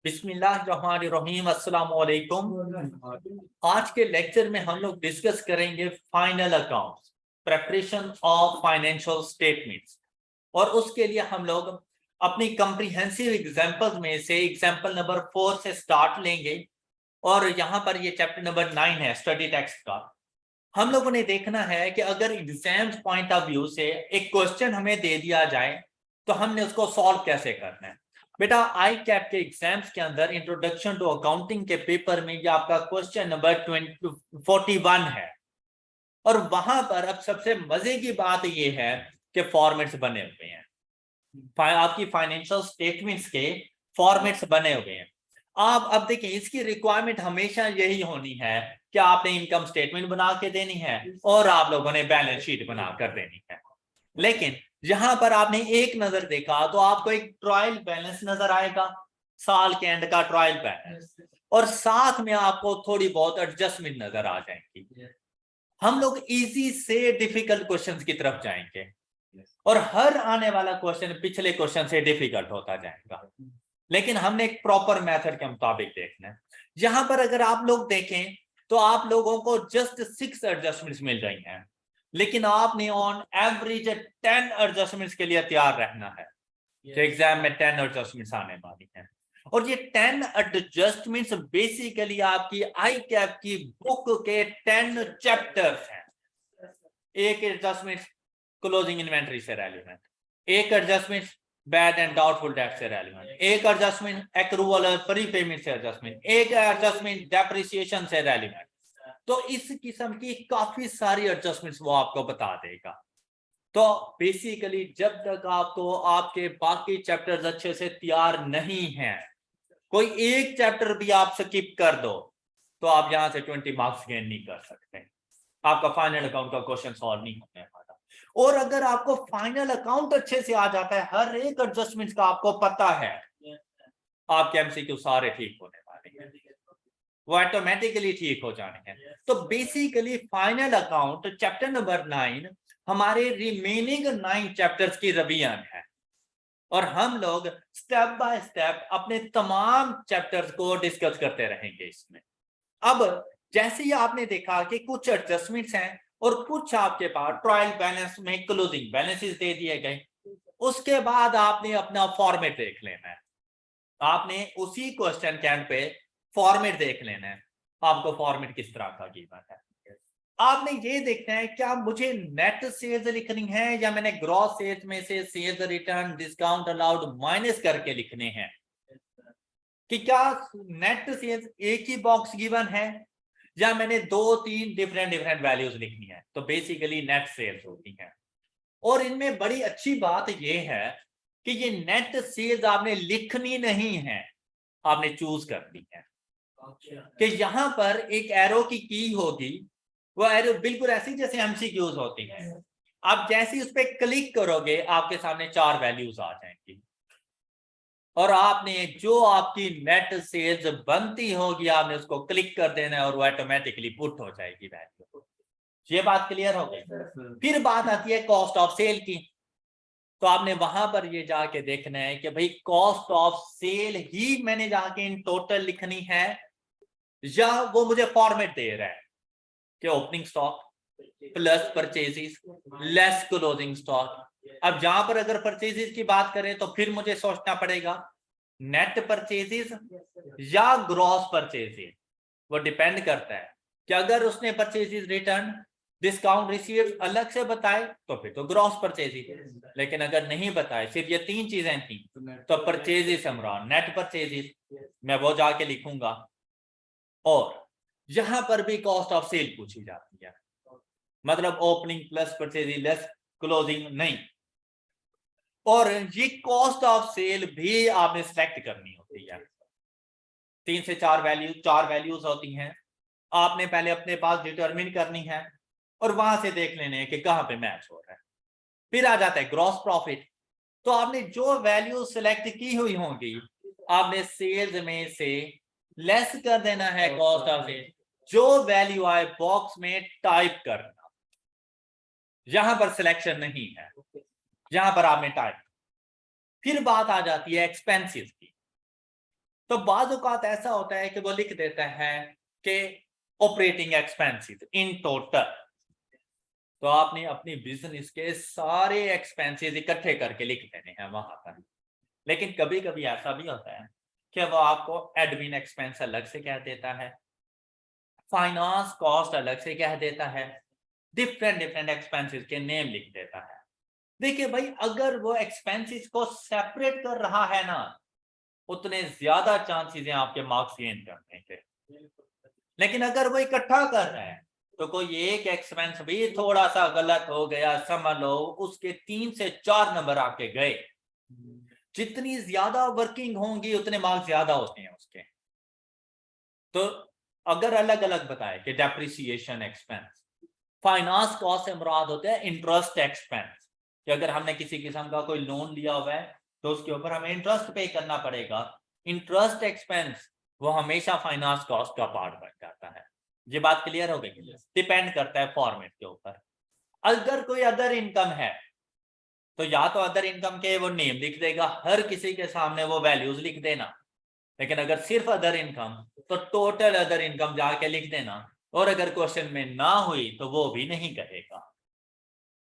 बिस्मिल्लाहिर्रहमानिर्रहीम अस्सलाम वालेकुम। आज के लेक्चर में हम लोग डिस्कस करेंगे final accounts, preparation of financial statements. और उसके लिए हम लोग अपनी कंप्रीहेंसिव एग्जांपल्स में से एग्जांपल नंबर 4 से स्टार्ट लेंगे। और यहाँ पर ये चैप्टर नंबर 9 है स्टडी टेक्स्ट का। हम लोगों ने देखना है कि अगर एग्जाम्स पॉइंट ऑफ व्यू से एक क्वेश्चन हमें दे दिया जाए तो हमने उसको सॉल्व कैसे करना है। बेटा आई कैप के एग्जाम्स के अंदर इंट्रोडक्शन टू अकाउंटिंग के पेपर में ये आपका क्वेश्चन नंबर 41 है। और वहां पर अब सबसे मजे की बात ये है कि फॉर्मेट्स बने हुए हैं, आपकी फाइनेंशियल स्टेटमेंट्स के फॉर्मेट्स बने हुए हैं। आप अब देखिए इसकी रिक्वायरमेंट हमेशा यही होनी है कि आपने इनकम स्टेटमेंट बना के देनी है और आप लोगों ने बैलेंस शीट बना कर देनी है। लेकिन यहां पर आपने एक नजर देखा तो आपको एक ट्रायल बैलेंस नजर आएगा, साल के एंड का ट्रायल बैलेंस, और साथ में आपको थोड़ी बहुत एडजस्टमेंट नजर आ जाएंगी। हम लोग इजी से डिफिकल्ट क्वेश्चंस की तरफ जाएंगे और हर आने वाला क्वेश्चन पिछले क्वेश्चन से डिफिकल्ट होता जाएगा, लेकिन हमने एक प्रॉपर मेथड के मुताबिक देखना है। यहां पर अगर आप लोग देखें तो आप लोगों को जस्ट 6 एडजस्टमेंट्स मिल रही हैं, लेकिन आपने ऑन एवरेज 10 एडजस्टमेंट्स के लिए तैयार रहना है। एग्जाम में 10 एडजस्टमेंट्स आने वाली हैं और ये 10 एडजस्टमेंट्स बेसिकली आपकी आई कैप की बुक के 10 चैप्टर्स हैं। एक एडजस्टमेंट क्लोजिंग इन्वेंटरी से रेलिवेंट, एक adjustment bad and doubtful debt से रेलिवेंट, एक एडजस्टमेंट एक्रूवल और प्रीपेमेंट से एडजस्टमेंट, एक एडजस्टमेंट डेप्रिसिएशन से रेलिवेंट। तो इस किस्म की काफी सारी एडजस्टमेंट्स वो आपको बता देगा। तो बेसिकली जब तक आपको आपके बाकी चैप्टर्स अच्छे से तैयार नहीं हैं, कोई एक चैप्टर भी आप स्किप कर दो तो आप यहां से 20 मार्क्स गेन नहीं कर सकते, आपका फाइनल अकाउंट का क्वेश्चन सॉल्व नहीं होने वाला। और अगर आपको फाइनल अकाउंट अच्छे से आ जाता है, हर एक एडजस्टमेंट का आपको पता है, आपके एमसीक्यू सारे ठीक होने वाले हैं, वो ऑटोमेटिकली ठीक हो जाने हैं। तो basically final account chapter number 9 हमारे रिमेनिंग 9 चैप्टर्स की रिवीजन है और हम लोग स्टेप बाय स्टेप अपने तमाम चैप्टर्स को डिस्कस करते रहेंगे इसमें। अब जैसे ही आपने देखा कि कुछ एडजस्टमेंट्स हैं और कुछ आपके पास ट्रायल बैलेंस में क्लोजिंग बैलेंसेस दे दिए गए, उसके बाद आपने अपना फॉर्मेट देख लेना है। आपने उसी क्वेश्चन के एंड पे फॉर्मेट देख लेना है, आपको फॉर्मेट किस तरह का गिवन है। आपने ये देखना है क्या मुझे नेट सेल्स लिखनी है या मैंने ग्रॉस सेल्स में से sales return discount allowed minus करके लिखने हैं, कि क्या नेट सेल्स एक ही बॉक्स गिवन है या मैंने 2-3 डिफरेंट वैल्यूज लिखनी है। तो बेसिकली नेट सेल्स होती है। और इनमें बड़ी अच्छी बात यह है कि ये नेट सेल्स आपने लिखनी नहीं है, आपने चूज करनी है। कि यहां पर एक एरो की होगी, वो एरो बिल्कुल ऐसी जैसे एमसीक्यूज होती हैं। आप जैसे उस पर क्लिक करोगे आपके सामने 4 वैल्यूज आ जाएंगी और आपने जो आपकी नेट सेल्स बनती होगी आपने उसको क्लिक कर देना है और वो ऑटोमेटिकली पुट हो जाएगी वैल्यू। ये बात क्लियर हो गई। फिर बात आती है कॉस्ट ऑफ सेल की। तो आपने वहां पर ये जाके देखना है कि भाई कॉस्ट ऑफ सेल ही मैंने जाके इन टोटल लिखनी है या वो मुझे फॉर्मेट दे रहा है कि opening stock plus purchases less closing stock. अब जहां पर अगर परचेजेस की बात करें तो फिर मुझे सोचना पड़ेगा नेट परचेजेस या ग्रॉस परचेजेस। वो डिपेंड करता है कि अगर उसने परचेजेस रिटर्न डिस्काउंट रिसीव अलग से बताए तो फिर तो ग्रॉस परचेजेस, लेकिन अगर नहीं बताए सिर्फ ये 3 चीजें थी तो परचेजेस नेट परचेजेस मैं वो जाके लिखूंगा। और यहां पर भी कॉस्ट ऑफ सेल पूछी जाती है, मतलब opening plus purchasing less closing नहीं। और ये कॉस्ट ऑफ सेल भी आपने सिलेक्ट करनी होती है। 3 से 4 वैल्यूज होती हैं, आपने पहले अपने पास डिटरमिन करनी है और वहां से देख लेने हैं कि कहां पे मैच हो रहा है। फिर आ जाता है ग्रॉस प्रॉफिट। तो आपने जो वैल्यू सिलेक्ट की हुई होंगी आपने सेल्स में से लेस कर देना है कॉस्ट ऑफ सेल, जो वैल्यू आए बॉक्स में टाइप करना। यहां पर सिलेक्शन नहीं है, यहां पर आपने टाइप। फिर बात आ जाती है एक्सपेंसेस की। तो बाज़ औक़ात ऐसा होता है कि वो लिख देता है कि ऑपरेटिंग एक्सपेंसेस इन टोटल, तो आपने अपनी बिजनेस के सारे एक्सपेंसेस इकट्ठे करके लिख देने हैं वहां पर। लेकिन कभी कभी ऐसा भी होता है कि वो आपको एडमिन एक्सपेंस अलग से कह देता है, फाइनेंस कॉस्ट अलग से कह देता है, डिफरेंट डिफरेंट एक्सपेंसेस के नेम लिख देता है। देखिए भाई, अगर वो एक्सपेंसेस को सेपरेट कर रहा है ना, उतने ज्यादा चांसेस हैं आपके मार्क्स गेन करने के। लेकिन अगर वो इकट्ठा कर रहा है तो कोई एक एक्सपेंस भी थोड़ा सा गलत हो गया, समझ लो उसके 3 से 4 नंबर आके गए, जितनी ज्यादा वर्किंग होंगी उतने मार्क्स ज्यादा होते हैं उसके। तो अगर अलग अलग बताए कि डेप्रिसिएशन एक्सपेंस, फाइनेंस कॉस्ट से मुराद होता है इंटरेस्ट एक्सपेंस, कि अगर हमने किसी किस्म का कोई लोन लिया हुआ है तो उसके ऊपर हमें इंटरेस्ट पे करना पड़ेगा। इंटरेस्ट एक्सपेंस वो हमेशा फाइनेंस कॉस्ट का पार्ट बन जाता है। ये बात क्लियर हो गई? डिपेंड करता है फॉर्मेट के ऊपर। अगर कोई अदर इनकम है तो या तो अदर इनकम के वो नेम लिख देगा, हर किसी के सामने वो वैल्यूज लिख देना। लेकिन अगर सिर्फ अदर इनकम तो टोटल अदर इनकम जाके लिख देना, और अगर क्वेश्चन में ना हुई तो वो भी नहीं कहेगा,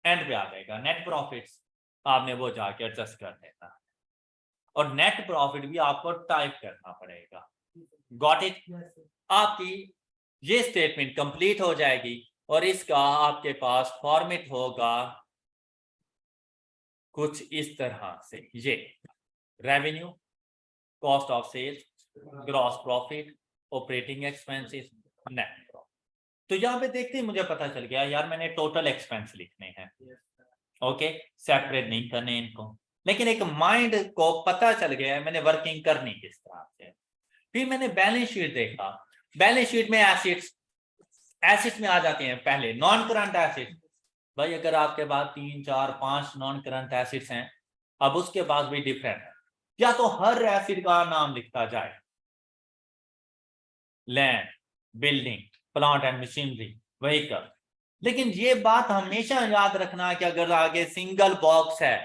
एंड पे आ जाएगा नेट प्रॉफिट्स, आपने वो जाके एडजस्ट कर देना। और नेट प्रॉफिट भी आपको टाइप करना पड़ेगा। Got it? आपकी ये स्टेटमेंट कंप्लीट हो जाएगी और इसका आपके पास फॉर्मेट होगा कुछ इस तरह से। ये revenue, cost of sales, gross profit, operating expenses, net profit. तो यहाँ पे देखते ही मुझे पता चल गया यार मैंने टोटल एक्सपेंस लिखने हैं, ओके, सेपरेट नहीं करने इनको। लेकिन एक माइंड को पता चल गया है मैंने वर्किंग करनी किस तरह से। फिर मैंने बैलेंस शीट देखा, बैलेंस शीट में एसिड्स में आ जाते हैं पहले नॉन करंट एसिड्स। भाई अगर आपके पास 3, 4, 5 नॉन करंट एसिड्स हैं, अब उसके बाद भी डिफरेंट है, या तो हर एसिड का नाम लिखता जाए, land, building, plant and machinery, vehicle. लेकिन ये बात हमेशा याद रखना कि अगर आगे सिंगल बॉक्स है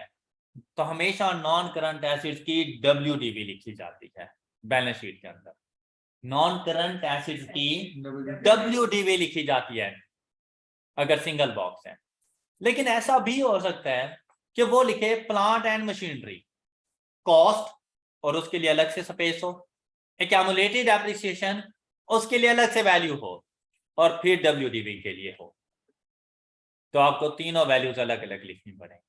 तो हमेशा नॉन करंट एसिड्स की WDV लिखी जाती है बैलेंस शीट के अंदर। नॉन करंट एसिड्स की WDV लिखी जाती है अगर सिंगल बॉक्स है। लेकिन ऐसा भी हो सकता है कि वो लिखे प्लांट एंड मशीनरी, कॉस्ट और उसके लिए अलग से स्पेस हो, एक्यूमुलेटेड एप्रिसिएशन उसके लिए अलग से वैल्यू हो, और फिर WDV के लिए हो। तो आपको तीनों वैल्यूज अलग अलग लिखनी पड़ेंगी।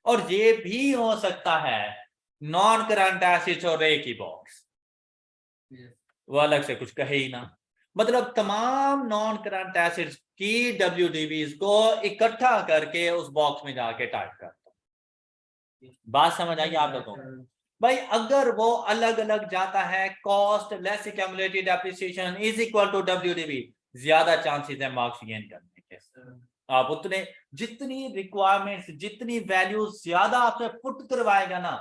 और ये भी हो सकता है नॉन करंट एसिड्स और एक ही बॉक्स, वो अलग से कुछ कहे ही ना। मतलब तमाम नॉन करंट एसिड्स की WDVs को इकट्ठा करके उस बॉक्स में जाके टाइप कर दो। बात समझ आई आप लोगों को? भाई अगर वो अलग अलग जाता है, cost less accumulated appreciation is equal to WDV, ज्यादा चांसेस है मार्क्स गेन करने के। आप उतने जितनी रिक्वायरमेंट्स, जितनी वैल्यूज ज्यादा आपसे पुट करवाएगा ना,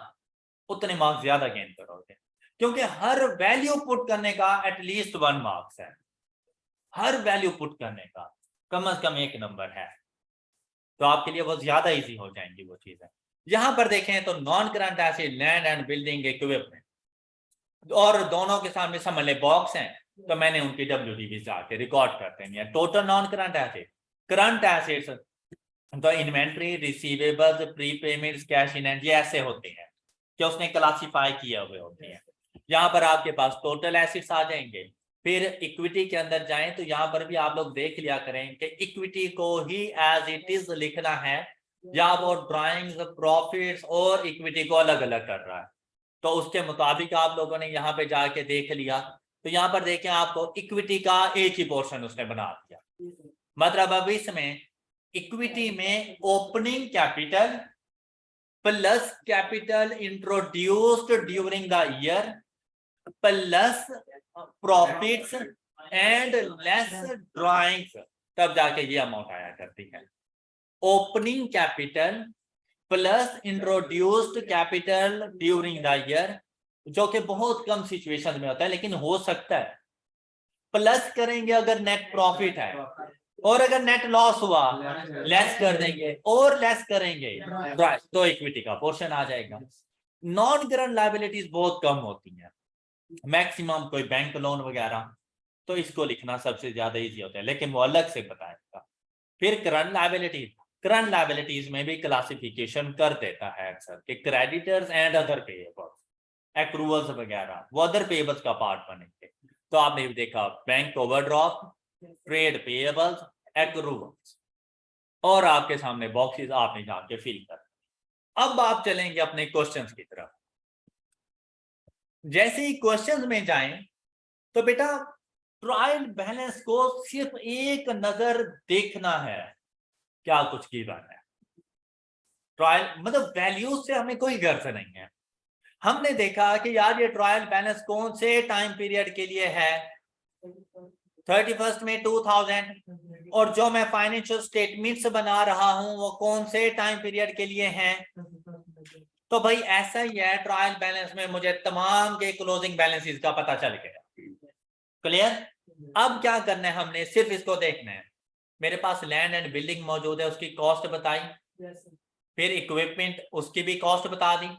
उतने मार्क्स ज्यादा गेन करोगे, क्योंकि हर वैल्यू पुट करने का एटलीस्ट 1 मार्क्स है। हर वैल्यू पुट करने का कम से कम 1 नंबर है, तो आपके लिए बहुत ज्यादा इजी हो जाएंगी वो चीजें। यहां पर देखें तो non current acid, land and building equipment, और दोनों के सामने समझ ले बॉक्स हैं, तो मैंने उनकी WDV जाके रिकॉर्ड करते हैं। Total non current assets, current assets तो inventory, receivables, prepayments, cash in hand, ये ऐसे होते हैं कि उसने क्लासिफाई किए हुए होते हैं। यहाँ पर आपके पास टोटल एसिड्स आ जाएंगे। फिर इक्विटी के अंदर जाएं तो यहाँ पर भी आप लोग देख लिया करें कि इक्विटी को ही एज इट इज लिखना है, या वो ड्राइंग्स, प्रॉफिट्स और इक्विटी को अलग अलग कर रहा है। तो उसके मुताबिक आप लोगों ने यहाँ पे जाके देख लिया, तो यहाँ पर देखें आपको इक्विटी का एक ही पोर्शन उसने बना दिया। मतलब अब इसमें इक्विटी में opening capital plus capital introduced during the year plus profits and less drawings, तब जाके ये अमाउंट आया करती है। Opening capital plus introduced capital during the year, जो कि बहुत कम सिचुएशन में होता है, लेकिन हो सकता है। प्लस करेंगे अगर नेट प्रॉफिट है, और अगर नेट लॉस हुआ लेस कर देंगे, और लेस करेंगे तो इक्विटी का पोर्शन आ जाएगा। नॉन करंट लायबिलिटीज बहुत कम होती हैं, मैक्सिमम कोई बैंक लोन वगैरह, तो इसको लिखना सबसे ज्यादा इजी होता है, लेकिन वो अलग से बताएगा। फिर करंट लायबिलिटीज में भी क्लासिफिकेशन कर देता है अक्सर कि क्रेडिटर्स एंड अदर पेएबल्स, एक्रूवल्स वगैरह वो अदर पेएबल्स का पार्ट बनेंगे। तो आपने देखा बैंक ओवरड्राफ्ट, ट्रेड पेएबल्स, एक्रूवल्स, और आपके सामने बॉक्सेस आपने जाके फिल कर। अब आप चलेंगे अपने क्वेश्चंस की तरफ। जैसे ही क्वेश्चंस में जाएं तो बेटा ट्रायल बैलेंस को सिर्फ एक नजर देखना है, क्या कुछ गिवन है। ट्रायल मतलब वैल्यूज से हमें कोई गर्ज नहीं है। हमने देखा कि यार ये ट्रायल बैलेंस कौन से टाइम पीरियड के लिए है, 31 में 2000, और जो मैं फाइनेंशियल स्टेटमेंट्स बना रहा हूं वो कौन से टाइम पीरियड के लिए हैं। तो भाई ऐसा ही है, ट्रायल बैलेंस में मुझे तमाम के क्लोजिंग बैलेंसेस का पता चल गया। क्लियर? अब क्या करना है, हमने सिर्फ इसको देखना है। मेरे पास लैंड एंड बिल्डिंग मौजूद है, उसकी कॉस्ट बताई, फिर इक्विपमेंट उसकी भी कॉस्ट बता दी,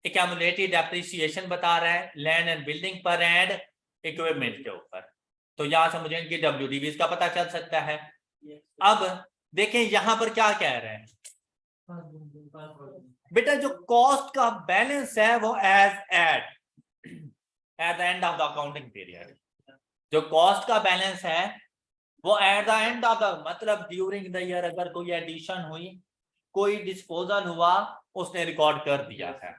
एक्यूमुलेटेड डेप्रिसिएशन बता रहा है लैंड एंड बिल्डिंग पर एंड इक्विपमेंट के ऊपर। तो यहां से मुझे इनकी WDVs का पता चल सकता है। अब देखें यहां पर क्या कह रहे हैं बेटा, जो कॉस्ट का बैलेंस है वो as at the end of the accounting period, जो कॉस्ट का बैलेंस है वो at the end of the, मतलब ड्यूरिंग द ईयर अगर कोई एडिशन हुई, कोई डिस्पोजल हुआ, उसने रिकॉर्ड कर दिया है।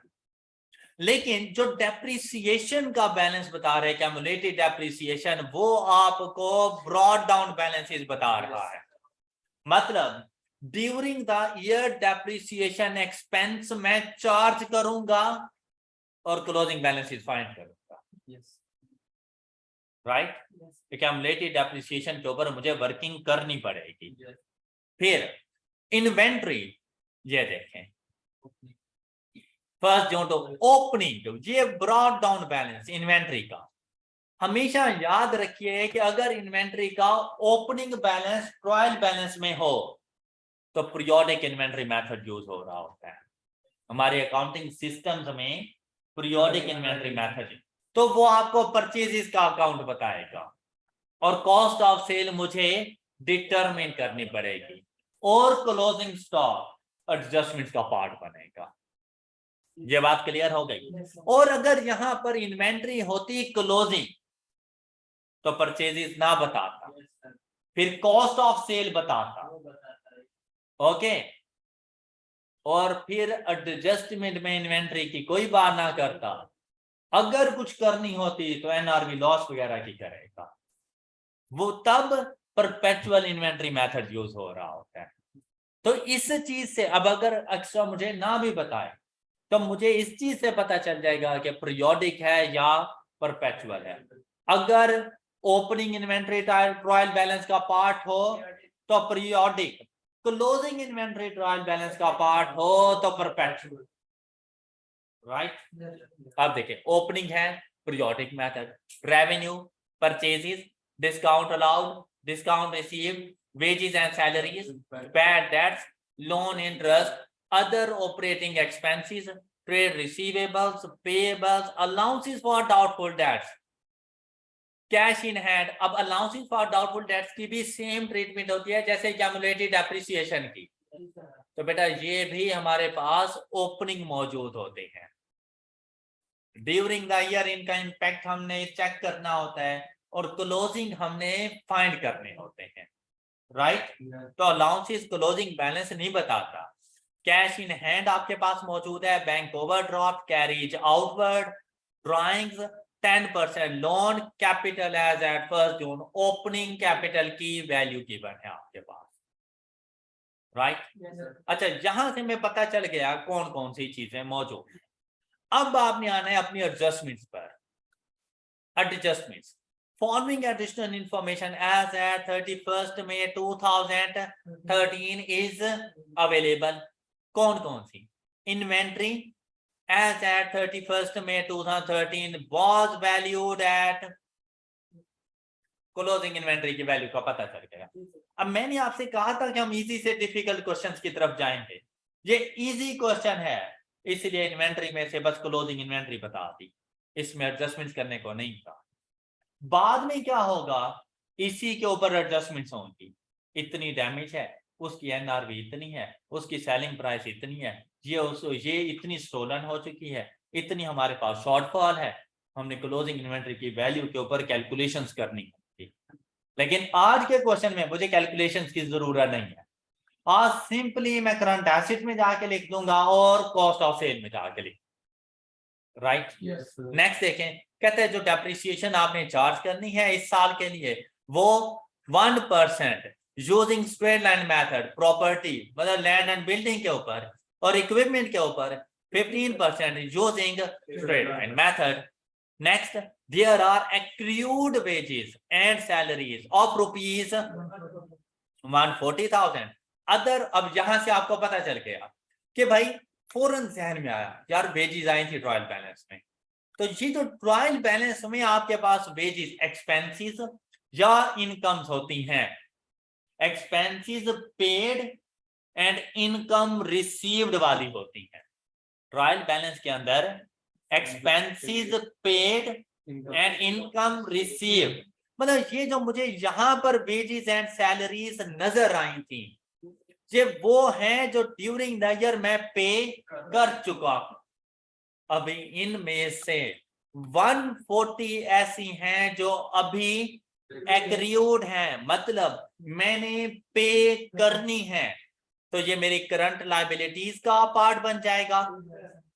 लेकिन जो डेप्रिसिएशन का बैलेंस बता रहे हैं, एक्यूमुलेटेड डेप्रिसिएशन, वो आपको ब्रॉड डाउन बैलेंसेस बता रहा है। मतलब during the year depreciation expense मैं चार्ज करूंगा और क्लोजिंग बैलेंसेस फाइंड करूंगा। राइट? एक्यूमुलेटेड डेप्रिसिएशन के ऊपर मुझे वर्किंग करनी पड़ेगी। फिर इन्वेंट्री, ये देखें फर्स्ट जो तो ओपनिंग, ये ब्रॉड डाउन बैलेंस इन्वेंट्री का। हमेशा याद रखिए कि अगर इन्वेंट्री का ओपनिंग बैलेंस ट्रायल बैलेंस में हो तो पीरियोडिक इन्वेंट्री मेथड यूज हो रहा होता है। हमारे अकाउंटिंग सिस्टम्स में पीरियोडिक इन्वेंट्री मेथड, तो वो आपको परचेजेस का अकाउंट बताएगा और कॉस्ट ऑफ सेल मुझे डिटरमिन करनी पड़ेगी, और क्लोजिंग स्टॉक एडजस्टमेंट का पार्ट बनेगा। ये बात क्लियर हो गई? और अगर यहां पर इन्वेंट्री होती क्लोजिंग तो परचेजेस ना बताता, फिर कॉस्ट ऑफ सेल बताता, ओके, और फिर एडजस्टमेंट में इन्वेंट्री की कोई बात ना करता। अगर कुछ करनी होती तो NRV लॉस वगैरह की करेगा, वो तब परपेचुअल इन्वेंट्री मेथड यूज हो रहा होता है। तो इस चीज से अब अगर एक्स्ट्रा मुझे ना भी बताए तो मुझे इस चीज से पता चल जाएगा कि पीरियोडिक है या परपेचुअल है। अगर ओपनिंग इन्वेंट्री ट्रायल बैलेंस का पार्ट हो तो periodic, closing inventory trial balance का पार्ट हो तो परपेचुअल। राइट? अब देखिए ओपनिंग है periodic method, revenue, purchases, discount allowed, discount received, wages and salaries, bad debts, loan interest, other operating expenses, trade receivables, payables, allowances for doubtful debts, cash in hand। अब allowances for doubtful debts की भी same treatment होती है जैसे accumulated depreciation की। तो बेटा ये भी हमारे पास ओपनिंग मौजूद होते हैं। ड्यूरिंग द ईयर इनका इंपैक्ट हमने चेक करना होता है और क्लोजिंग हमने फाइंड करने होते हैं। राइट? तो अलाउंसेस क्लोजिंग बैलेंस नहीं बताता। कैश इन हैंड आपके पास मौजूद है, bank overdraft, carriage outward, drawings, 10% loan, capital as at 1 June, opening capital की वैल्यू गिवन है आपके पास। राइट? अच्छा, यहां से मैं पता चल गया कौन कौन सी चीजें मौजूद है। अब आपने आना है अपनी एडजस्टमेंट्स पर। Adjustments, following additional information as at 31st May 2013 is available। कौन कौन सी? Inventory as at 31st May 2013 was valued at, closing inventory की वैल्यू का पता चल गया। अब मैंने आपसे कहा था कि हम इजी से डिफिकल्ट क्वेश्चंस की तरफ जाएंगे, ये इजी क्वेश्चन है इसलिए इन्वेंट्री में से बस क्लोजिंग इन्वेंट्री बता दी। इसमें एडजस्टमेंट करने को नहीं था। बाद में क्या होगा, इसी के ऊपर एडजस्टमेंट्स होंगी। इतनी डैमेज है, उसकी एनआरवी इतनी है, उसकी सेलिंग प्राइस इतनी है, ये इतनी स्टोलन हो चुकी है, इतनी हमारे पास शॉर्टफॉल है, हमने क्लोजिंग इन्वेंटरी की वैल्यू के ऊपर कैलकुलेशंस करनी होगी। लेकिन आज के क्वेश्चन में मुझे कैलकुलेशंस की जरूरत नहीं है। आज सिंपली मैं करंट एसेट में जाके लिख दूंगा और कॉस्ट ऑफ सेल में जाके लिख, राइट। नेक्स्ट देखें, कहते हैं जो डेप्रिसिएशन आपने चार्ज करनी है इस साल के लिए वो 1% using straight line method property मतलब लैंड एंड बिल्डिंग के ऊपर और इक्विपमेंट के ऊपर 15% using straight line method. Next, there are accrued wages and salaries of rupees 140,000 other. अब यहां से आपको पता चल गया कि भाई फौरन जहन में आया यार वेजेस आई थी ट्रायल बैलेंस में, तो ये जो ट्रायल बैलेंस में आपके पास वेजेस एक्सपेंसेस या इनकम्स होती हैं, expenses paid and income received वाली होती हैं। ट्रायल बैलेंस के अंदर expenses paid and income received, मतलब ये जो मुझे यहां पर वेजेस एंड सैलरीज नजर आई थी ये वो हैं जो ड्यूरिंग द ईयर मैं पे कर चुका हूं। अभी इनमें से 140 ऐसी हैं जो अभी एक्रूड हैं, मतलब मैंने पे करनी है, तो ये मेरी करंट लायबिलिटीज का पार्ट बन जाएगा,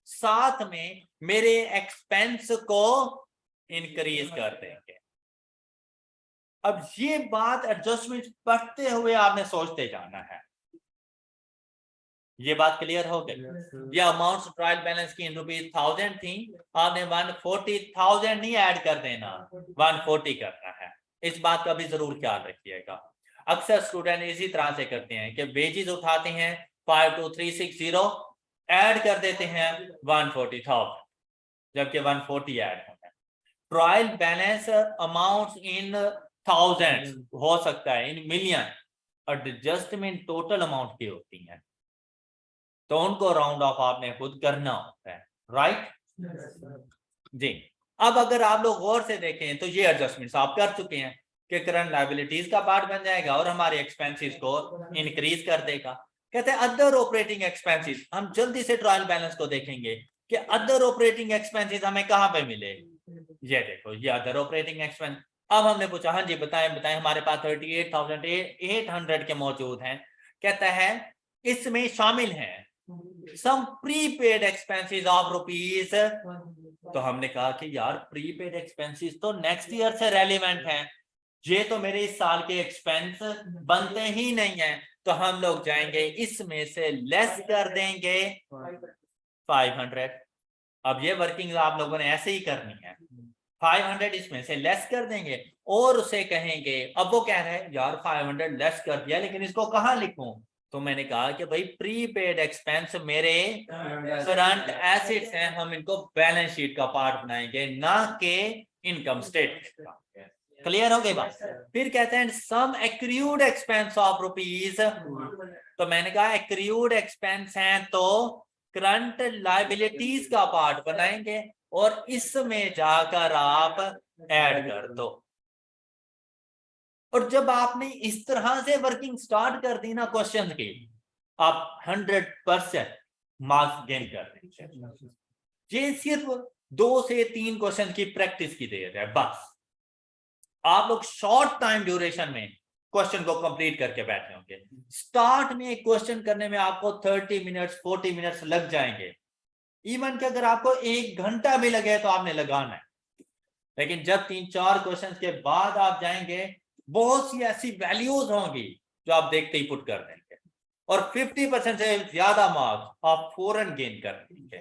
साथ में मेरे एक्सपेंस को इंक्रीज कर देंगे। अब ये बात एडजस्टमेंट पढ़ते हुए आपने सोचते जाना है। ये बात क्लियर हो गई। ये अमाउंट्स ट्रायल बैलेंस की ₹1000 थी, आपने 140,000 नहीं ऐड कर देना, 140 करना है। इस बात का भी जरूर ख्याल रखिएगा। अक्सर स्टूडेंट इसी तरह से करते हैं कि वेजेस उठाते हैं 52360 ऐड कर देते हैं 140,000 जबकि 140 ऐड होना है। Trial balance amounts in thousands हो सकता है in million, adjustment total amount की होती है, तो उनको राउंड ऑफ आपने खुद करना होता है, राइट जी। अब अगर आप लोग गौर से देखें तो ये एडजस्टमेंट्स आप कर चुके हैं कि करंट लायबिलिटीज का पार्ट बन जाएगा और हमारे एक्सपेंसेस को इंक्रीज कर देगा। कहते हैं अदर ऑपरेटिंग एक्सपेंसेस, हम जल्दी से ट्रायल बैलेंस को देखेंगे कि अदर ऑपरेटिंग एक्सपेंसेस हमें कहां पे मिले। ये देखो ये अदर ऑपरेटिंग एक्सपेंस। अब हमने पूछा हाँ जी बताएं बताएं, हमारे पास 38,800 के मौजूद हैं। कहता है इसमें शामिल हैं सम प्रीपेड एक्सपेंसेस ऑफ रुपीज, तो हमने कहा कि यार प्रीपेड एक्सपेंसेस तो नेक्स्ट ईयर से रेलेवेंट है, ये तो मेरे इस साल के एक्सपेंस बनते ही नहीं है, तो हम लोग जाएंगे इसमें से लेस कर देंगे 500। अब ये वर्किंग आप लोगों ने ऐसे ही करनी है, 500 इसमें से लेस कर देंगे और उसे कहेंगे, अब वो कह रहे हैं यार 500 लेस कर दिया लेकिन इसको कहाँ लिखूं, तो मैंने कहा कि भाई प्रीपेड एक्सपेंस मेरे करंट एसेट्स हैं, हम इनको बैलेंस शीट का पार्ट बनाएंगे ना कि इनकम स्टेटमेंट का। क्लियर हो गई बात। फिर कहते हैं सम एक्रूड एक्सपेंस ऑफ रुपीज, तो मैंने कहा एक्रूड एक्सपेंस हैं तो करंट लायबिलिटीज का पार्ट बनाएंगे और इसमें जाकर आप ऐड कर दो। और जब आपने इस तरह से वर्किंग स्टार्ट कर दी ना क्वेश्चन की, आप 100% मार्क्स गेन कर देंगे। ये सिर्फ 2 से 3 क्वेश्चन की प्रैक्टिस की देर है बस। आप लोग शॉर्ट टाइम ड्यूरेशन में क्वेश्चन को कंप्लीट करके बैठे होंगे। स्टार्ट में एक क्वेश्चन करने में आपको 30 मिनट्स 40 मिनट्स लग जाएंगे, इवन कि अगर आपको 1 घंटा भी लगे तो आपने लगाना है। लेकिन जब 3-4 क्वेश्चन के बाद आप जाएंगे, बहुत सी ऐसी वैल्यूज होंगी जो आप देखते ही पुट कर देंगे और 50% से ज्यादा मार्क्स आप फौरन गेन कर देंगे।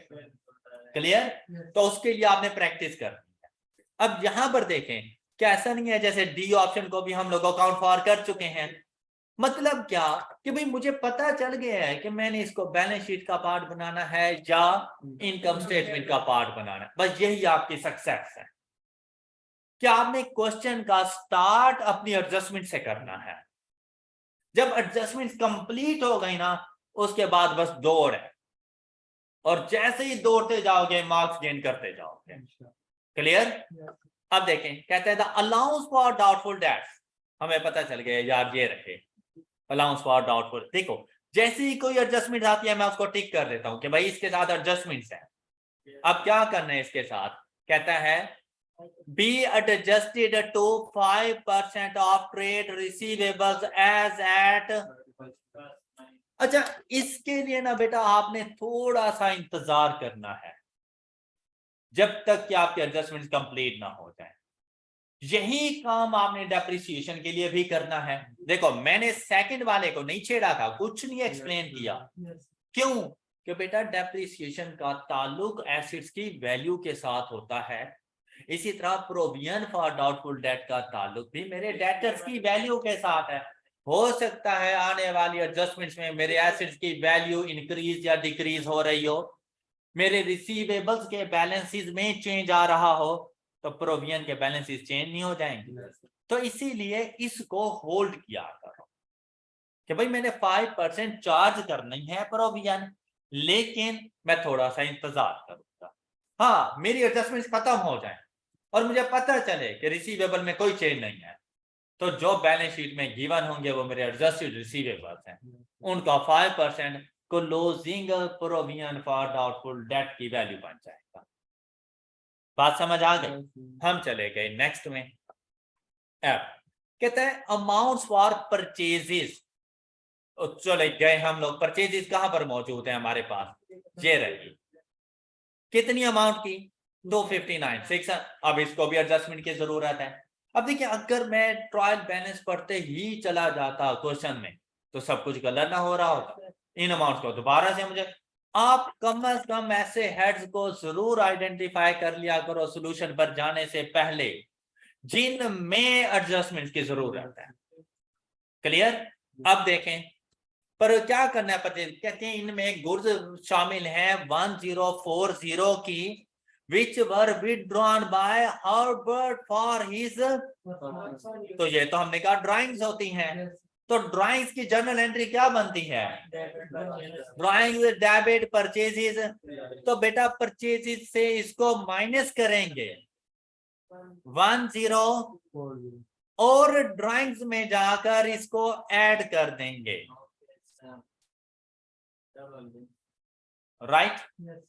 क्लियर? तो उसके लिए आपने प्रैक्टिस करनी है। अब यहां पर देखें कि ऐसा नहीं है जैसे डी ऑप्शन को भी हम लोग अकाउंट फॉर कर चुके हैं। मतलब क्या कि भाई मुझे पता चल गया है कि मैंने इसको बैलेंस शीट का पार्ट बनाना है या इनकम स्टेटमेंट का पार्ट बनाना है, बस यही आपकी सक्सेस है कि आपने क्वेश्चन का स्टार्ट अपनी एडजस्टमेंट से करना है। जब एडजस्टमेंट कंप्लीट हो गई ना उसके बाद बस दौड़ है, और जैसे ही दौड़ते जाओगे मार्क्स गेन करते जाओगे। क्लियर? अब देखें, कहते हैं the allowance for doubtful debts, हमें पता चल गया यार ये रहे अलाउंस फॉर डाउटफुल। देखो जैसे ही कोई एडजस्टमेंट आती है मैं उसको टिक कर देता हूं कि भाई इसके साथ एडजस्टमेंट्स है। अब क्या करना है इसके साथ, कहता है be adjusted to 5% of trade receivables as at. अच्छा, इसके लिए ना बेटा आपने थोड़ा सा इंतजार करना है जब तक कि आपके एडजस्टमेंट कंप्लीट ना हो जाए। यही काम आपने डेप्रिसिएशन के लिए भी करना है। देखो मैंने सेकंड वाले को नहीं छेड़ा था, कुछ नहीं एक्सप्लेन किया। क्यों? कि बेटा डेप्रिसिएशन का ताल्लुक एसेट्स की वैल्यू के साथ होता है, इसी तरह प्रोविजन फॉर डाउटफुल डेट का ताल्लुक भी मेरे डेटर्स की वैल्यू के साथ है। हो सकता है आने वाली एडजस्टमेंट्स में मेरे एसेट्स की वैल्यू इंक्रीज या डिक्रीज हो रही हो, मेरे रिसीवेबल्स के बैलेंसेस में चेंज आ रहा हो, तो प्रोविजन के बैलेंसेस चेंज नहीं हो जाएंगे। तो इसीलिए इसको होल्ड किया करो कि भाई मैंने 5% चार्ज करनी है प्रोविजन, लेकिन मैं थोड़ा सा इंतजार करूंगा। हाँ, मेरी एडजस्टमेंट खत्म हो जाए और मुझे पता चले कि रिसीवेबल में कोई चेंज नहीं है, तो जो बैलेंस शीट में गिवन होंगे वो मेरे एडजस्टेड रिसीवेबल्स हैं, उनका 5% closing provision for doubtful debt की वैल्यू बन जाएगा। बात समझ आ गई? हम चले गए नेक्स्ट में। एफ कहते हैं अमाउंट्स फॉर परचेजेस। चले गए हम लोग, परचेजेस कहां पर मौजूद है हमारे पास, ये रही। कितनी अमाउंट की? 259 6। अब इसको भी एडजस्टमेंट की जरूरत है। अब देखिए अगर मैं ट्रायल बैलेंस पढ़ते ही चला जाता क्वेश्चन में तो सब कुछ गलत ना हो रहा होता। इन अमाउंट को दोबारा से मुझे, आप कम से कम ऐसे हेड्स को जरूर आइडेंटिफाई कर लिया करो सोल्यूशन पर जाने से पहले जिनमें एडजस्टमेंट की जरूरत है। क्लियर? अब देखें पर क्या करना है, पता कहते हैं इनमें गुड्स शामिल है 1040 की which were withdrawn by Herbert for his। तो ये तो हमने कहा ड्राइंग्स होती हैं, तो ड्राइंग्स की जर्नल एंट्री क्या बनती है? Drawings debit purchases. तो बेटा परचेजेस से इसको माइनस करेंगे 10 और ड्राइंग्स में जाकर इसको ऐड कर देंगे। राइट?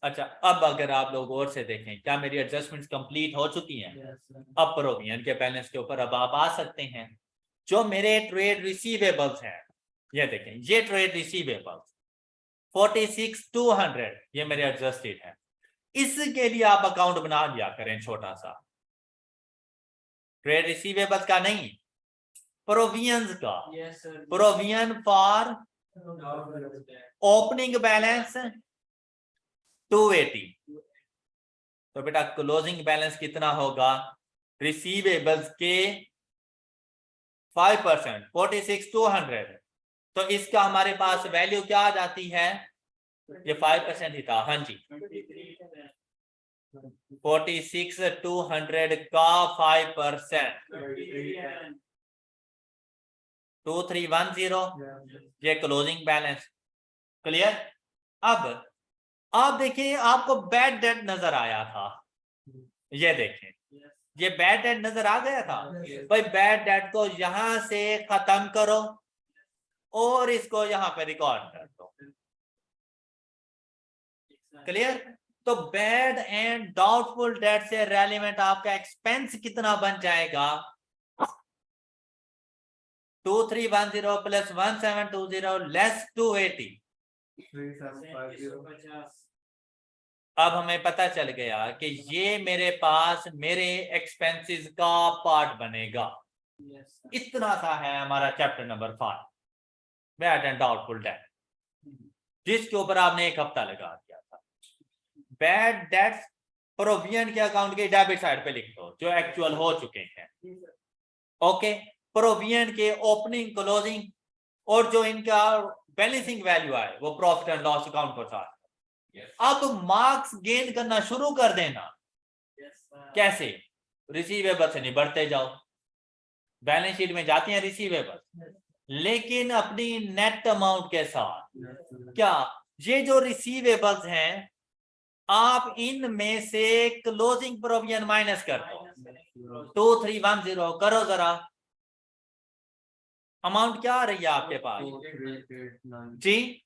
अच्छा, अब अगर आप लोग और से देखें, क्या मेरी एडजस्टमेंट्स कंप्लीट हो चुकी हैं? अब प्रोविजन के बैलेंस के ऊपर अब आप आ सकते हैं। जो मेरे ट्रेड रिसीवेबल्स हैं, ये देखें, ये ट्रेड रिसीवेबल्स 46,200 ये मेरे एडजस्टेड है। इसके लिए आप अकाउंट बना लिया करें छोटा सा, ट्रेड रिसीवेबल्स का नहीं, प्रोविजंस का। Provision for opening balance 280। तो बेटा क्लोजिंग बैलेंस कितना होगा? रिसीवेबल्स के 5% 46,200। तो इसका हमारे पास वैल्यू क्या आ जाती है? ये 5% ही था, हाँ जी, 46,200 का 5% 2310, ये क्लोजिंग बैलेंस। क्लियर? अब आप देखिए आपको बैड डेट नजर आया था, ये देखें ये बैड डेट नजर आ गया था। भाई बैड डेट को यहां से खत्म करो और इसको यहां पे रिकॉर्ड कर दो। क्लियर? तो बैड एंड डाउटफुल डेट से रेलिवेंट आपका एक्सपेंस कितना बन जाएगा? 2310 प्लस 1720 लेस 280। अब हमें पता चल गया कि ये मेरे पास मेरे एक्सपेंसेस का पार्ट बनेगा। इतना सा है हमारा chapter number 5, bad and doubtful debt, जिसके ऊपर आपने एक हफ्ता लगा दिया था। बैड डेट्स प्रोविजन के अकाउंट के डेबिट साइड पे लिख दो जो एक्चुअल हो चुके हैं। ओके, प्रोविजन के ओपनिंग क्लोजिंग और जो इनका बैलेंसिंग वैल्यू है वो प्रॉफिट एंड लॉस अकाउंट पर साथ। अब मार्क्स गेन करना शुरू कर देना। कैसे? रिसीवेबल से निबड़ते जाओ, बैलेंस शीट में जाती हैं रिसीवेबल, लेकिन अपनी नेट अमाउंट के साथ। क्या ये जो रिसीवेबल्स हैं आप इनमें से क्लोजिंग प्रोविजन माइनस कर दो। 2310 करो जरा, अमाउंट क्या आ रही है आपके पास जी?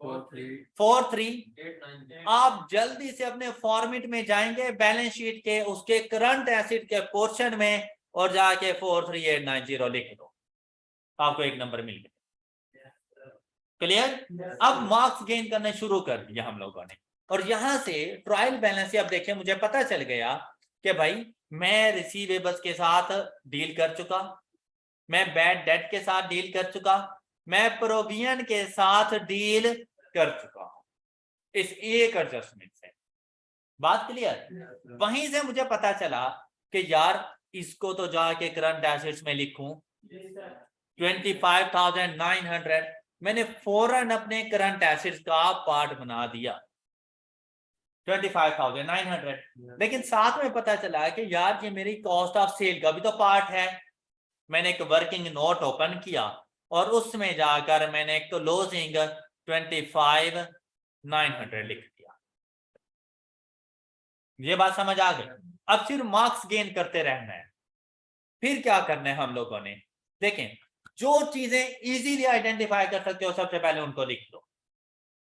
43। आप जल्दी से अपने फॉर्मेट में जाएंगे बैलेंस शीट के, उसके करंट एसेट के पोर्शन में, और जाके 43890 लिख दो, आपको एक नंबर मिल गया। क्लियर? अब मार्क्स गेन करने शुरू कर दिया हम लोगों ने, और यहां से ट्रायल बैलेंस अब देखिए, मुझे पता चल गया कि भाई मैं रिसीवेबल्स के साथ डील कर चुका, मैं बैड डेट के साथ डील कर चुका, मैं प्रोविजन के साथ डील कर चुका हूं इस एक एडजस्टमेंट से। बात क्लियर? वहीं से मुझे पता चला कि यार इसको तो जाके करंट एसेट्स में लिखूं 25,900, मैंने फौरन अपने करंट एसेट्स का पार्ट बना दिया 25,900। लेकिन साथ में पता चला कि यार ये मेरी कॉस्ट ऑफ सेल का भी तो पार्ट है। मैंने एक वर्किंग नोट ओपन किया और उसमें जाकर मैंने क्लोजिंग 25,900 लिख दिया। ये बात समझ आ गई? अब फिर मार्क्स गेन करते रहना है। फिर क्या करना है हम लोगों ने, देखें, जो चीजें इजीली आइडेंटिफाई कर सकते हो सबसे पहले उनको लिख लो।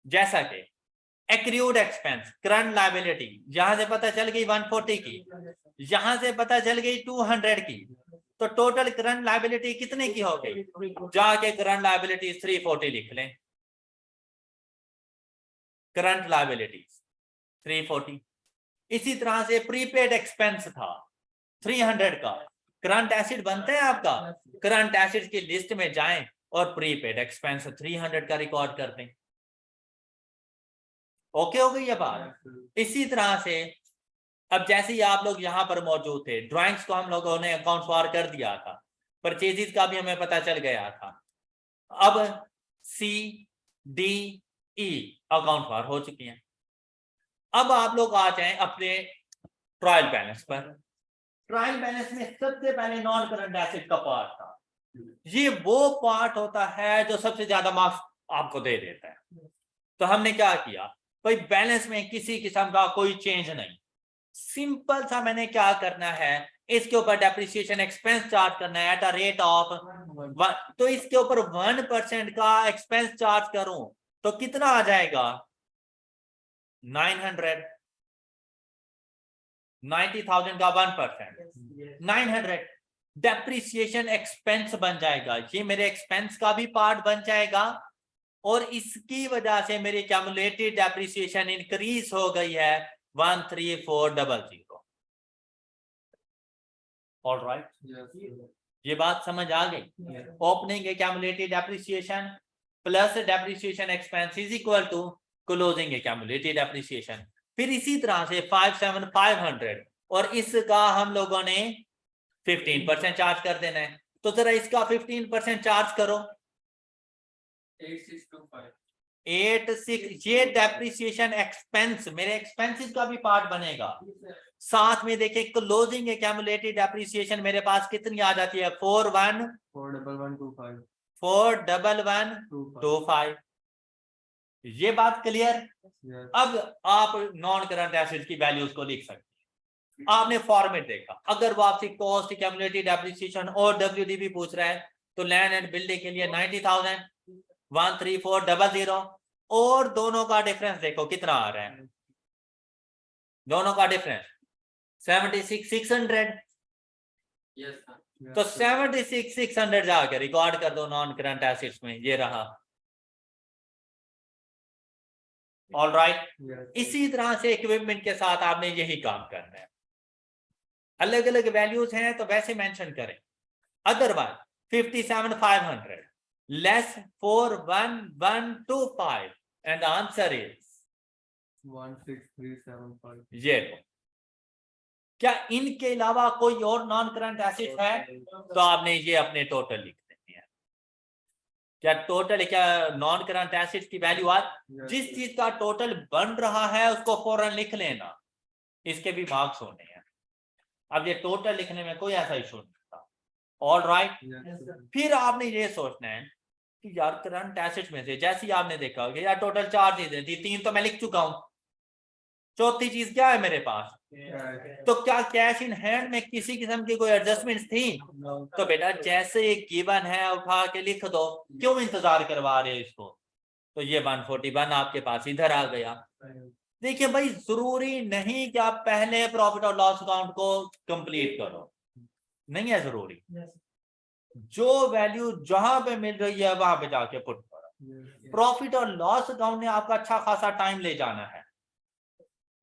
जैसा कि एक्रूड एक्सपेंस, करंट लायबिलिटी, यहां से पता चल गई 140 की, यहां से पता चल गई 200 की, तो टोटल करंट लायबिलिटी कितने की हो गई? जाके करंट लायबिलिटी 340 लिख लें। Current liability 340। इसी तरह से प्रीपेड एक्सपेंस था 300 का, करंट एसिड बनता है आपका, करंट एसिड की लिस्ट में जाएं और प्रीपेड एक्सपेंस 300 का रिकॉर्ड कर दें। ओके हो गई ये बात? इसी तरह से अब जैसे ही आप लोग यहां पर मौजूद थे, ड्राइंग्स को हम लोगों ने अकाउंट फॉर कर दिया था, परचेजेस का भी हमें पता चल गया था। अब C D E account for हो चुकी हैं। अब आप लोग आ जाएं अपने ट्रायल बैलेंस पर। ट्रायल बैलेंस में सबसे पहले नॉन करंट एसेट का पार्ट था। ये वो पार्ट होता है जो सबसे ज्यादा मार्क्स आपको दे देता है। तो हमने क्या किया, भाई बैलेंस में किसी किस्म का कोई चेंज नहीं, सिंपल सा मैंने क्या करना है, इसके ऊपर डेप्रिसिएशन एक्सपेंस चार्ज करना है एट अ रेट ऑफ, तो इसके ऊपर 1% का एक्सपेंस चार्ज करूं तो कितना आ जाएगा? 900, 90,000 का 1%, 900 डेप्रिसिएशन एक्सपेंस बन जाएगा। ये मेरे एक्सपेंस का भी पार्ट बन जाएगा, और इसकी वजह से मेरी क्यूमुलेटेड डेप्रिसिएशन इंक्रीज हो गई है 13400। ऑलराइट, ये बात समझ आ गई? Opening accumulated depreciation plus depreciation expense is equal to closing accumulated depreciation. फिर इसी तरह से 57,500, और इसका हम लोगों ने 15% चार्ज कर देना है। तो जरा इसका 15% चार्ज करो। 86। ये डेप्रिसिएशन एक्सपेंस मेरे एक्सपेंसेस का भी पार्ट बनेगा। साथ में देखिए क्लोजिंग एक्यूमुलेटेड डेप्रिसिएशन मेरे पास कितनी आ जाती है? 41125। ये बात क्लियर? अब आप नॉन करंट एसेट की वैल्यूज को लिख सकते हैं। आपने फॉर्मेट देखा, अगर वो आपसे कॉस्ट एक्यूमुलेटेड डेप्रिसिएशन और डब्ल्यूडीबी पूछ रहा है तो लैंड एंड बिल्डिंग के लिए 90,000, 13400, और दोनों का डिफरेंस देखो कितना आ रहा है, दोनों का डिफरेंस 76,600। तो 76,600 जाकर रिकॉर्ड कर दो नॉन करंट एसेट्स में, ये रहा। ऑल राइट, इसी तरह से इक्विपमेंट के साथ आपने यही काम करना है। अलग अलग वैल्यूज हैं तो वैसे मेंशन करें, otherwise 57,500 less 41125 and answer is 16375। ये लो। क्या इनके अलावा कोई और नॉन करंट एसेट है? तो आपने ये अपने टोटल लिख देनी है। क्या टोटल, क्या नॉन करंट एसेट की वैल्यू आज जिस चीज का टोटल बन रहा है उसको फौरन लिख लेना, इसके भी मार्क्स होने हैं। अब ये टोटल लिखने में कोई ऐसा इशू नहीं था। ऑल राइट, फिर आपने ये सोचना है कि यार करंट एसेट में से जैसे ही आपने देखा कि यार टोटल 4 चीजें थी, 3 तो मैं लिख चुका हूं, चौथी चीज क्या है मेरे पास? तो क्या कैश इन हैंड में किसी किस्म की कोई एडजस्टमेंट थी? तो बेटा जैसे गिवन है उठा के लिख दो, क्यों इंतजार करवा रहे हो इसको? तो ये 141 आपके पास इधर आ गया। देखिए भाई, जरूरी नहीं कि आप पहले प्रॉफिट और लॉस अकाउंट को कंप्लीट करो, नहीं है जरूरी। जो वैल्यू जहां पे मिल रही है वहां पे जाके पुट करो। प्रॉफिट और लॉस अकाउंट ने आपका अच्छा खासा टाइम ले जाना है,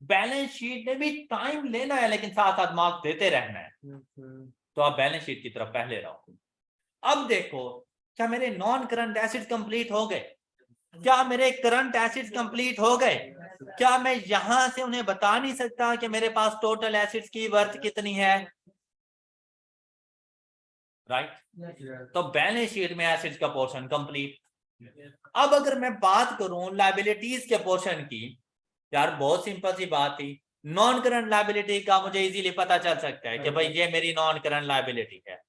बैलेंस शीट ने भी टाइम लेना है, लेकिन साथ साथ मार्क्स देते रहना है। तो आप बैलेंस शीट की तरफ पहले रहो। अब देखो, क्या मेरे नॉन करंट एसेट्स कंप्लीट हो गए? क्या मेरे करंट एसेट्स कंप्लीट हो गए? क्या मैं यहां से उन्हें बता नहीं सकता कि मेरे पास टोटल एसेट्स की वर्थ कितनी है? राइट। तो बैलेंस शीट में एसेट्स का पोर्शन कंप्लीट। अब अगर मैं बात करूं लायबिलिटीज के पोर्शन की, यार बहुत सिंपल सी बात थी। नॉन करंट लायबिलिटी का मुझे इजीली पता चल सकता है कि भाई ये मेरी नॉन करंट लायबिलिटी है।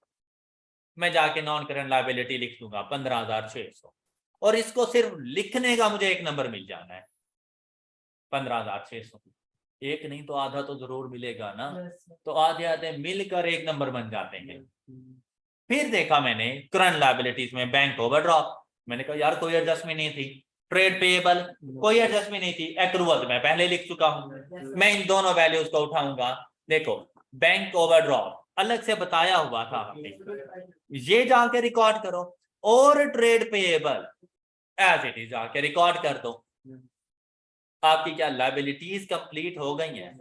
मैं जाके नॉन करंट लायबिलिटी लिख दूंगा 15,600, और इसको सिर्फ लिखने का मुझे एक नंबर मिल जाना है 15,600। एक नहीं तो आधा तो जरूर मिलेगा ना, तो आधे आधे मिलकर एक नंबर बन जाते हैं। फिर देखा मैंने करंट लायबिलिटीज में बैंक ओवरड्राफ्ट, मैंने कहा यार कोई एडजस्टमेंट नहीं थी। ट्रेड पेएबल कोई एडजस्टमेंट नहीं थी। एक्रूअल मैं पहले लिख चुका हूं, मैं इन दोनों वैल्यूज को उठाऊंगा। देखो बैंक ओवरड्राफ्ट अलग से बताया हुआ था हमने, ये जाके रिकॉर्ड करो, और trade payable as it is जाके रिकॉर्ड कर दो। आपकी क्या लायबिलिटीज कंप्लीट हो गई हैं?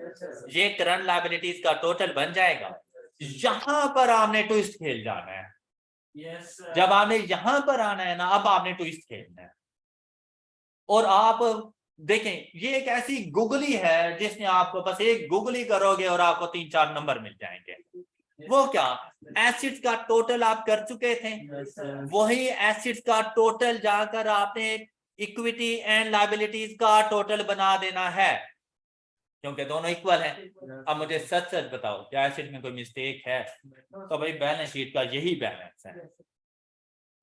ये करंट लायबिलिटीज का टोटल बन जाएगा। यहां पर आपने ट्विस्ट खेल जाना है। जब आपने यहां पर आना है ना, अब आपने ट्विस्ट खेलना है। और आप देखें, ये एक ऐसी गुगली है जिसने आपको बस एक गुगली करोगे और आपको 3-4 नंबर मिल जाएंगे। वो क्या, एसिड्स का टोटल आप कर चुके थे, वही एसिड्स का टोटल जाकर आपने इक्विटी एंड लायबिलिटीज का टोटल बना देना है, क्योंकि दोनों इक्वल है। अब मुझे सच सच बताओ, क्या एसिड में कोई मिस्टेक है? तो भाई बैलेंस शीट का यही बैलेंस है।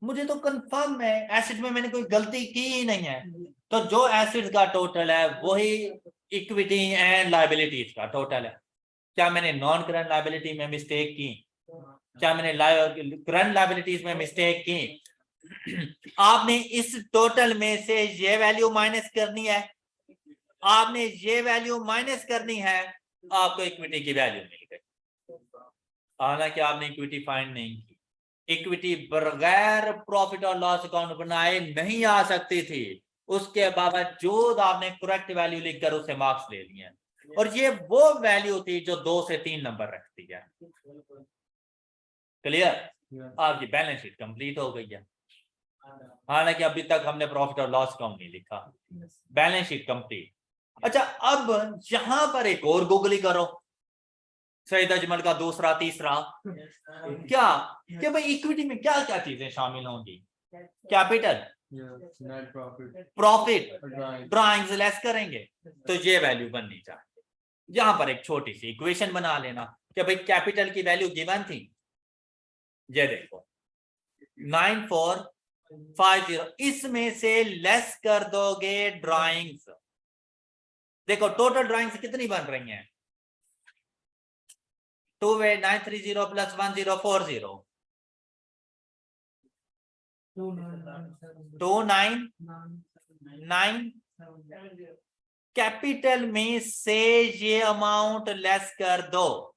मुझे तो कंफर्म है एसिड में मैंने कोई गलती की ही नहीं है। तो जो एसिड का टोटल है वही इक्विटी एंड लायबिलिटीज का टोटल है। क्या मैंने नॉन करंट लायबिलिटी में मिस्टेक की? क्या मैंने करंट लायबिलिटीज में मिस्टेक की? आपने इस टोटल में से ये वैल्यू माइनस करनी है, आपने ये वैल्यू माइनस करनी है, आपको इक्विटी की वैल्यू मिल गई। हालांकि आपने इक्विटी फाइंड नहीं की। इक्विटी बगैर प्रॉफिट और लॉस अकाउंट बनाए नहीं आ सकती थी, उसके बावजूद आपने करेक्ट वैल्यू लिखकर उसे मार्क्स ले लिए, और ये वो वैल्यू थी जो 2 से 3 नंबर रखती है। क्लियर? आपकी बैलेंस शीट कंप्लीट हो गई है। हालांकि अभी तक हमने प्रॉफिट और लॉस अकाउंट नहीं लिखा, बैलेंस शीट कंप्लीट। अच्छा, अब यहां पर एक और गूगली करो, सईद अजमल का दूसरा तीसरा। क्या कि भाई इक्विटी में क्या क्या चीजें शामिल होंगी? कैपिटल, प्रॉफिट, ड्राइंग्स लेस करेंगे, तो ये वैल्यू बननी चाहिए। यहां पर एक छोटी सी इक्वेशन बना लेना कि भाई कैपिटल की वैल्यू गिवन थी, ये देखो 9450, इसमें से लेस कर दोगे ड्राइंग्स। देखो टोटल ड्राइंग्स कितनी बन रही हैं? 2930 प्लस 1040, 299। कैपिटल में से ये अमाउंट लेस कर दो,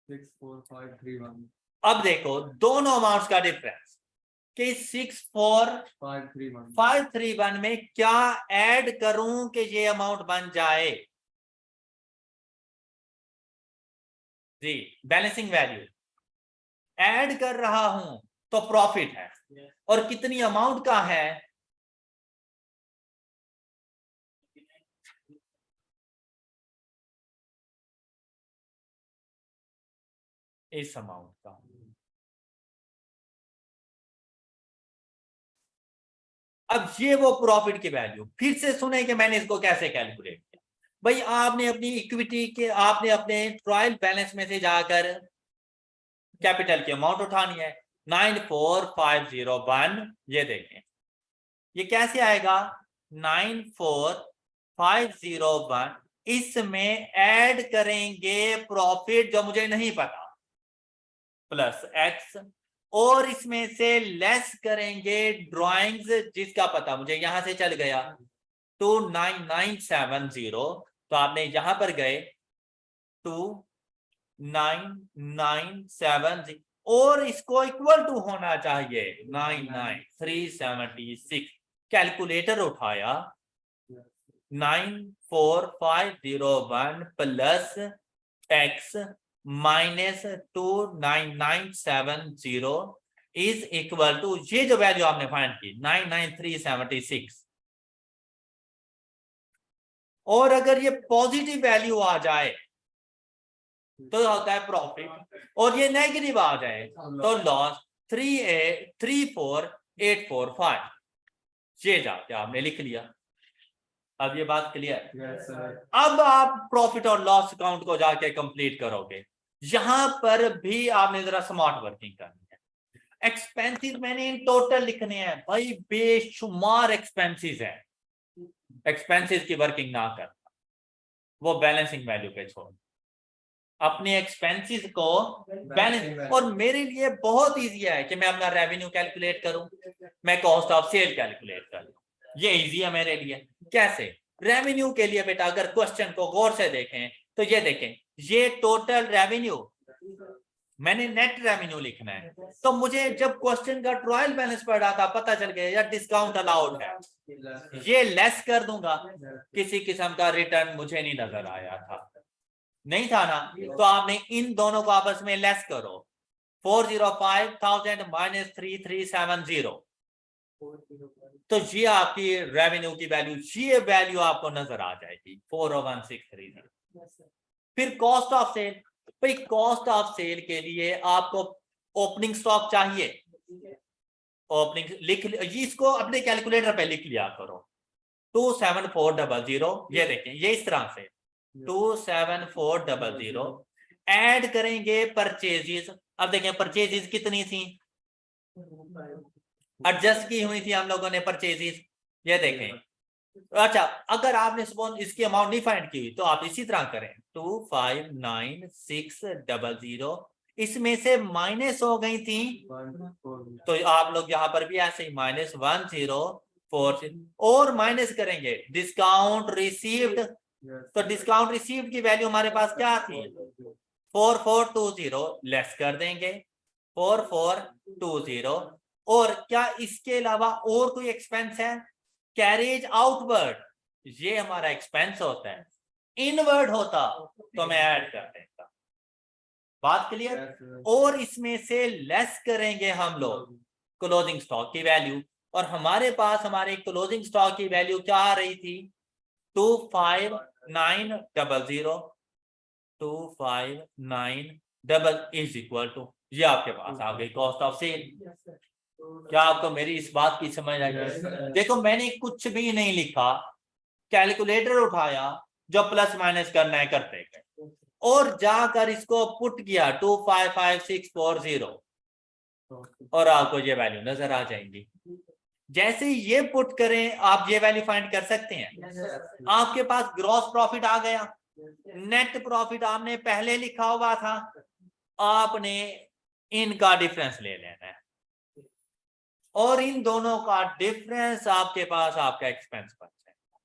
64531। अब देखो दोनों अमाउंट्स का डिफरेंस कि 64531 में क्या ऐड करूं कि ये अमाउंट बन जाए? जी, बैलेंसिंग वैल्यू ऐड कर रहा हूं तो प्रॉफिट है, और कितनी अमाउंट का है? इस अमाउंट का। अब ये वो प्रॉफिट की वैल्यू, फिर से सुने कि मैंने इसको कैसे कैलकुलेट किया। भाई आपने अपनी इक्विटी के, आपने अपने ट्रायल बैलेंस में से जाकर कैपिटल की अमाउंट उठानी है 94501। ये देखें ये कैसे आएगा, 501, इसमें ऐड करेंगे प्रॉफिट जो मुझे नहीं पता प्लस एक्स, और इसमें से लेस करेंगे ड्राइंग्स जिसका पता मुझे यहां से चल गया 29970, तो आपने यहां पर गए 29970 और इसको इक्वल टू होना चाहिए 99376। कैलकुलेटर उठाया 94501 plus x minus 29970 is equal to, ये जो वैल्यू आपने फाइंड की 99376, और अगर ये पॉजिटिव वैल्यू आ जाए तो होता है प्रॉफिट, और ये नेगेटिव आ जाए तो लॉस 34845। ये जाके आपने लिख लिया। अब ये बात क्लियर? Yes, sir. अब आप प्रॉफिट और लॉस अकाउंट को जाके कंप्लीट करोगे। यहां पर भी आपने जरा स्मार्ट वर्किंग करनी है। एक्सपेंसेस मैंने इन टोटल लिखने हैं भाई, बेशुमार एक्सपेंसेस हैं। एक्सपेंसेस की वर्किंग ना कर, वो बैलेंसिंग वैल्यू पे छोड़, अपने एक्सपेंसेस को बैलेंस। और मेरे लिए बहुत इजी है कि मैं अपना रेवेन्यू कैलकुलेट करूं, मैं कॉस्ट ऑफ सेल कैलकुलेट करूं, ये इजी है मेरे लिए। कैसे? रेवेन्यू के लिए बेटा अगर क्वेश्चन को गौर से देखें तो ये देखें, ये टोटल रेवेन्यू, मैंने नेट रेवेन्यू लिखना है, तो मुझे जब क्वेश्चन का ट्रायल बैलेंस पढ़ रहा था पता चल गया यार डिस्काउंट अलाउड है, ये लेस कर दूंगा। किसी किस्म का रिटर्न मुझे नहीं नजर आया था, नहीं था ना, तो आपने इन दोनों को आपस में लेस करो, 405,000 माइनस 3370, तो ये आपकी रेवेन्यू की वैल्यू, ये वैल्यू आपको नजर आ जाएगी 401,630। फिर कॉस्ट ऑफ सेल, भाई कॉस्ट ऑफ सेल के लिए आपको ओपनिंग स्टॉक चाहिए, ओपनिंग लिख, इसको अपने कैलकुलेटर पे लिख लिया करो 27400, ये देखें ये इस तरह से 27400 ऐड करेंगे परचेजेस। अब देखें परचेजेस कितनी थी, एडजस्ट की हुई थी हम लोगों ने परचेजेस, ये देखें। अच्छा अगर आपने सपोज इसकी अमाउंट नहीं फाइंड की हुई तो आप इसी तरह करें 259,600, इसमें से माइनस हो गई थी, तो आप लोग यहाँ पर भी ऐसे ही -1046 और माइनस करेंगे डिस्काउंट रिसीव्ड, तो डिस्काउंट रिसीव्ड की वैल्यू हमारे पास क्या थी 4420, लेस कर देंगे 4420। और क्या इसके अलावा और कोई एक्सपेंस है? कैरेज आउटवर्ड, ये हमारा एक्सपेंस होता है, इनवर्ड होता तो मैं ऐड कर देता। बात क्लियर? और इसमें से लेस करेंगे हम लोग क्लोजिंग स्टॉक की वैल्यू, और हमारे पास हमारे क्लोजिंग स्टॉक की वैल्यू क्या आ रही थी 25900, 25900 इज इक्वल टू, ये आपके पास आ गई कॉस्ट ऑफ सेल। क्या आपको मेरी इस बात की समझ आई? देखो मैंने कुछ भी नहीं लिखा, कैलकुलेटर उठाया, जो प्लस माइनस करना है करते गए, और जाकर इसको पुट किया 255640, और आपको ये वैल्यू नजर आ जाएंगी। जैसे ही ये पुट करें आप ये वैल्यू फाइंड कर सकते हैं। आपके पास ग्रॉस प्रॉफिट आ गया, नेट प्रॉफिट आपने पहले लिखा हुआ था, आपने इनका डिफरेंस ले लेना है, और इन दोनों का डिफरेंस आपके पास आपका एक्सपेंस बन जाएगा।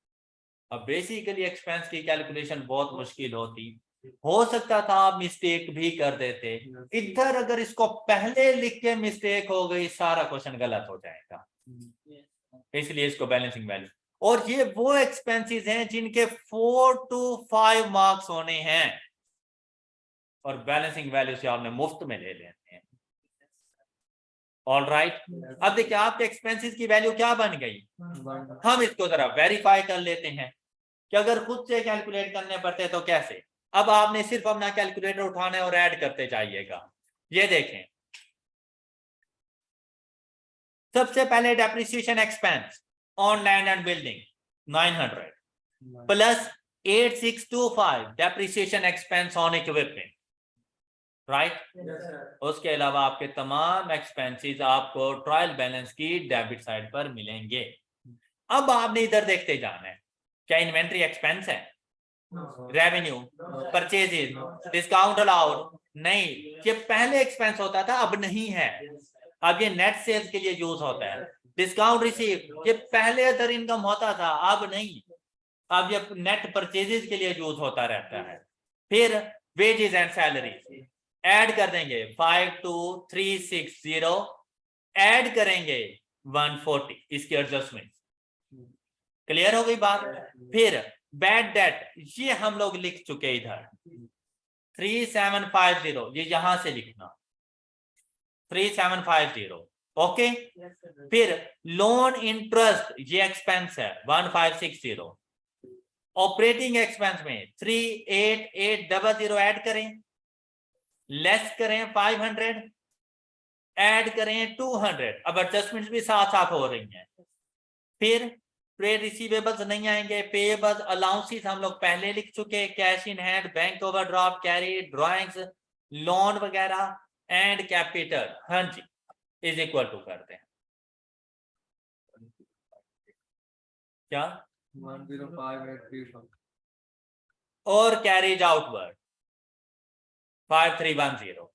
अब बेसिकली एक्सपेंस की कैलकुलेशन बहुत मुश्किल होती, हो सकता था आप मिस्टेक भी कर देते, इधर अगर इसको पहले लिख के मिस्टेक हो गई सारा क्वेश्चन गलत हो जाएगा, इसलिए इसको बैलेंसिंग वैल्यू। और ये वो एक्सपेंसेस हैं जिनके 4 to 5 मार्क्स होने हैं, और बैलेंसिंग वैल्यू से आपने मुफ्त में ले लेते हैं। ऑल राइट, अब देखिए आपके एक्सपेंसेस की वैल्यू क्या बन गई, हम इसको जरा वेरीफाई कर लेते हैं कि अगर खुद से कैलकुलेट करने पड़ते तो कैसे। अब आपने सिर्फ अपना कैलकुलेटर उठाना है और ऐड करते जाइएगा। ये देखें सबसे पहले depreciation expense on land and building 900 plus 8625 depreciation expense on equipment, right. उसके अलावा आपके तमाम एक्सपेंसेस आपको ट्रायल बैलेंस की डेबिट साइड पर मिलेंगे। अब आपने इधर देखते जाना है, क्या इन्वेंट्री एक्सपेंस है? Revenue, purchases, discount allowed? नहीं, ये पहले एक्सपेंस होता था, अब नहीं है। अब ये नेट सेल्स के लिए यूज होता है। डिस्काउंट रिसीव, ये पहले अदर इनकम होता था, अब नहीं, अब ये नेट परचेजेस के लिए यूज होता रहता है। फिर वेजेस एंड सैलरी ऐड कर देंगे 52360, ऐड करेंगे 140, इसकी एडजस्टमेंट। क्लियर हो गई बात? फिर बैड डेट, ये हम लोग लिख चुके इधर 3750, ये यहां से लिखना 3750, ओके। फिर लोन इंटरेस्ट, ये एक्सपेंस है 1560। ऑपरेटिंग एक्सपेंस में 38800 ऐड करें, लेस करें 500, ऐड करें 200। अब एडजस्टमेंट्स भी साथ साथ हो रही हैं। फिर ट्रेड रिसीवेबल्स नहीं आएंगे, पेएबल्स, अलाउंसेस हम लोग पहले लिख चुके, cash in hand, bank overdraft, carry, drawings, loan वगैरह एंड कैपिटल, हाँ जी, इज इक्वल टू करते हैं क्या 105835 और कैरीज आउटवर्ड 5310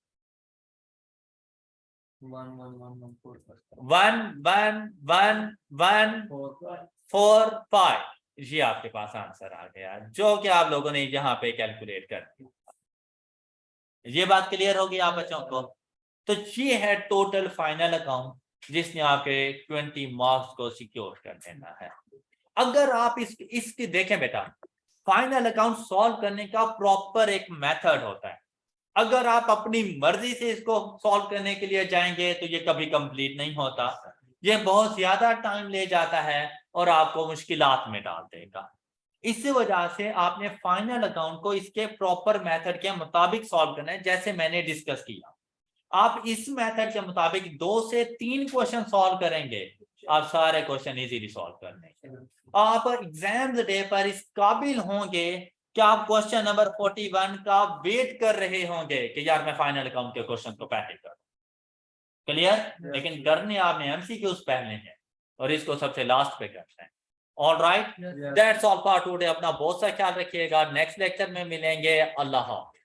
1111145, ये आपके पास आंसर आ गया, जो कि आप लोगों ने यहाँ पे कैलकुलेट कर दिया। ये बात क्लियर होगी आप बच्चों को? तो ये है टोटल फाइनल अकाउंट जिसने आपके 20 मार्क्स को सिक्योर कर देना है। अगर आप इसकी देखें बेटा, फाइनल अकाउंट सॉल्व करने का प्रॉपर एक मेथड होता है। अगर आप अपनी मर्जी से इसको सॉल्व करने के लिए जाएंगे तो ये कभी कंप्लीट नहीं होता, ये बहुत ज्यादा टाइम ले जाता है और आपको मुश्किलात में डाल देगा। इसी वजह से आपने फाइनल अकाउंट को इसके प्रॉपर मेथड के मुताबिक सॉल्व करना है, जैसे मैंने डिस्कस किया। आप इस मेथड के मुताबिक 2 से 3 क्वेश्चन सॉल्व करेंगे, आप सारे क्वेश्चन इजीली सॉल्व कर लेंगे। आप एग्जाम डे पर इस काबिल होंगे कि आप क्वेश्चन नंबर 41 का वेट कर रहे होंगे कि यार मैं फाइनल अकाउंट के क्वेश्चन को पहले करूं। क्लियर? लेकिन करने आपने एमसीक्यूज पहले हैं और इसको सबसे लास्ट पे करते हैं। All right, that's all for today. अपना बहुत सा ख्याल रखिएगा, नेक्स्ट लेक्चर में मिलेंगे। अल्लाह हाफ़िज़।